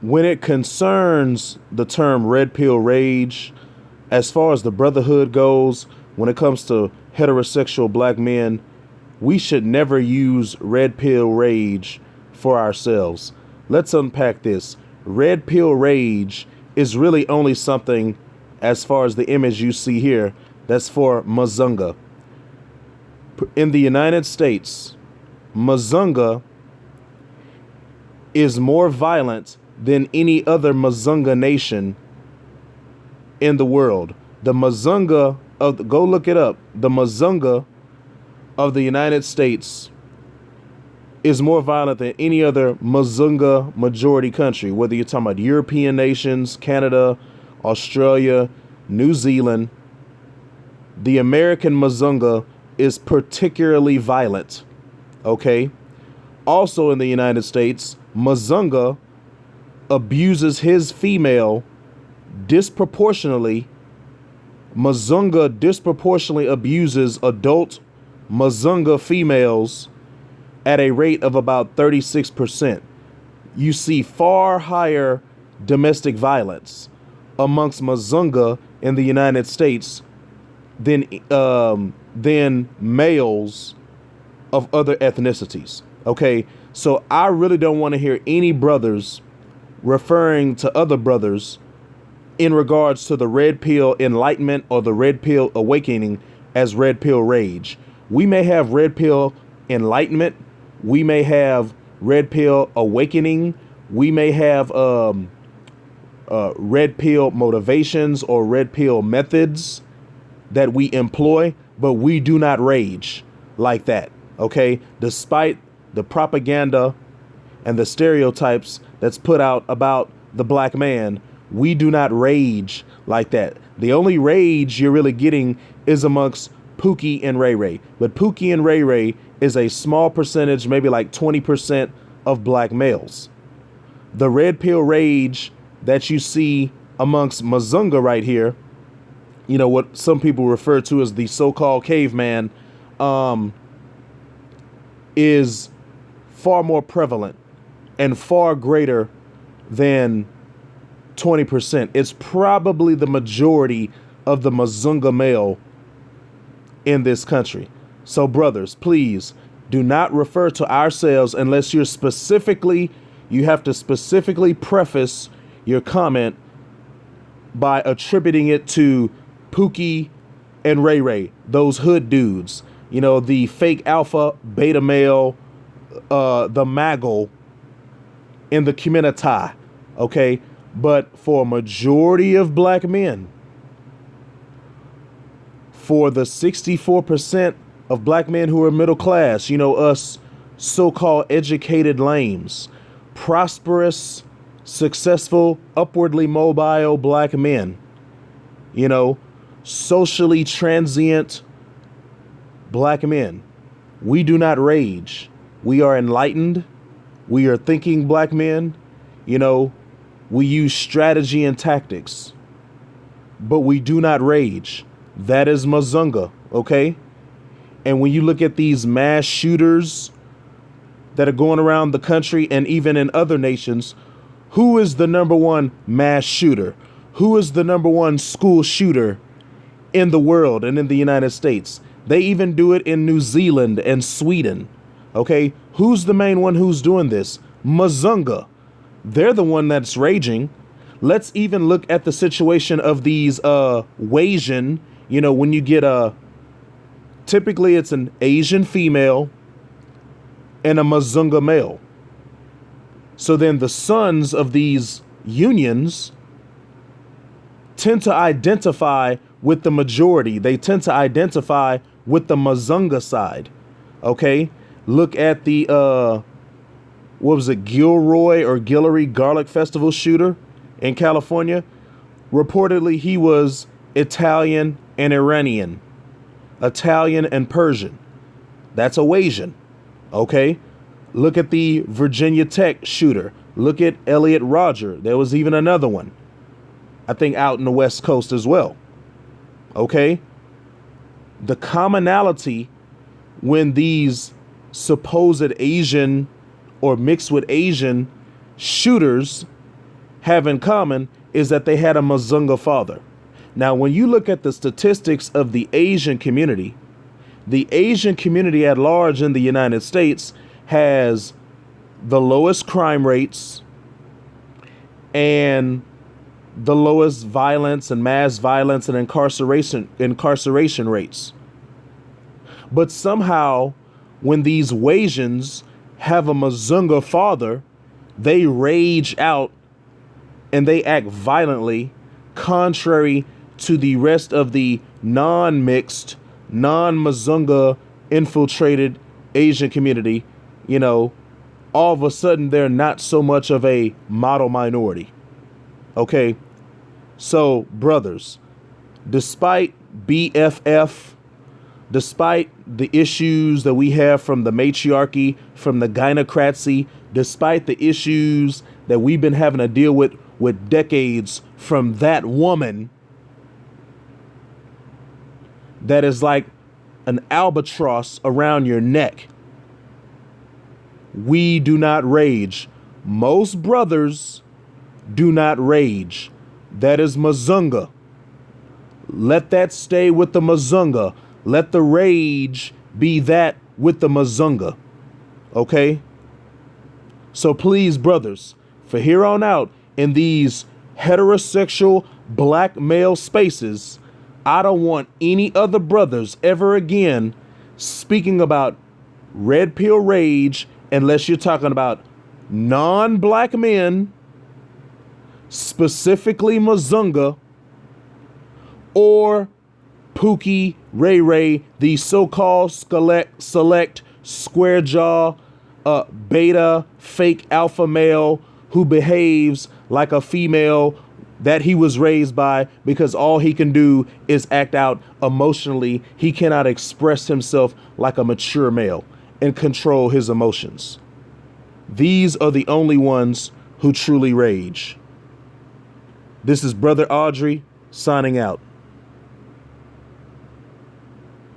when it concerns the term red pill rage, as far as the brotherhood goes, when it comes to heterosexual black men, we should never use red pill rage for ourselves. Let's unpack this. Red pill rage is really only something, as far as the image you see here, that's for Mazunga. In the United States, Mazunga is more violent than any other Mazunga nation in the world. The Mazunga go look it up. The Mazunga of the United States is more violent than any other Mazunga majority country, whether you're talking about European nations, Canada, Australia, New Zealand. The American Mazunga is particularly violent. Okay? Also in the United States, Mazunga abuses his female disproportionately. Mazunga disproportionately abuses adult Mazunga females at a rate of about 36%. You see far higher domestic violence amongst Mazunga in the United States than males of other ethnicities. Okay, so I really don't want to hear any brothers referring to other brothers in regards to the red pill enlightenment or the red pill awakening as red pill rage. We may have red pill enlightenment. We may have red pill awakening. We may have red pill motivations or red pill methods that we employ, but we do not rage like that. Okay, despite the propaganda and the stereotypes that's put out about the black man, we do not rage like that. The only rage you're really getting is amongst Pookie and Ray Ray. But Pookie and Ray Ray is a small percentage, maybe like 20% of black males. The red pill rage that you see amongst Mazunga right here, you know, what some people refer to as the so-called caveman, is far more prevalent and far greater than 20%. It's probably the majority of the Mazunga male in this country. So brothers, please do not refer to ourselves unless you have to specifically preface your comment by attributing it to Pookie and Ray Ray, those hood dudes, you know, the fake alpha, beta male, the Maggle in the community. Okay. But for a majority of black men, for the 64% of black men who are middle class, you know, us so-called educated lames, prosperous, successful, upwardly mobile black men, you know, socially transient black men, we do not rage. We are enlightened. We are thinking black men, you know. We use strategy and tactics, but we do not rage. That is Mazunga, okay? And when you look at these mass shooters that are going around the country and even in other nations, who is the number one mass shooter? Who is the number one school shooter in the world and in the United States? They even do it in New Zealand and Sweden, okay? Who's the main one who's doing this? Mazunga. They're the one that's raging. Let's even look at the situation of these Wasian, you know, when you get typically it's an Asian female and a Mazunga male. So then the sons of these unions tend to identify with the majority. They tend to identify with the Mazunga side. Okay? Look at the what was it, Gilroy or Guillory Garlic Festival shooter in California. Reportedly, he was Italian and Iranian, Italian and Persian. That's a Wasian. Okay. Look at the Virginia Tech shooter. Look at Elliot Rodger. There was even another one, I think out in the West Coast as well. Okay. The commonality when these supposed Asian or mixed with Asian shooters have in common is that they had a Mazunga father. Now, when you look at the statistics of the Asian community at large in the United States has the lowest crime rates and the lowest violence and mass violence and incarceration rates. But somehow, when these Wasians have a Mazunga father, they rage out and they act violently, contrary to the rest of the non-mixed, non-Mazunga infiltrated Asian community. You know, all of a sudden they're not so much of a model minority. Okay, so brothers, despite BFF, despite the issues that we have from the matriarchy, from the gynocracy, despite the issues that we've been having to deal with decades from that woman that is like an albatross around your neck, we do not rage. Most brothers do not rage. That is Mazunga. Let that stay with the Mazunga. Let the rage be that with the Mazunga. Okay? So please, brothers, for here on out, in these heterosexual black male spaces, I don't want any other brothers ever again speaking about red pill rage unless you're talking about non-black men, specifically Mazunga, or Pookie, Ray Ray, the so-called select square jaw, beta, fake alpha male who behaves like a female that he was raised by because all he can do is act out emotionally. He cannot express himself like a mature male and control his emotions. These are the only ones who truly rage. This is Brother Audrey signing out.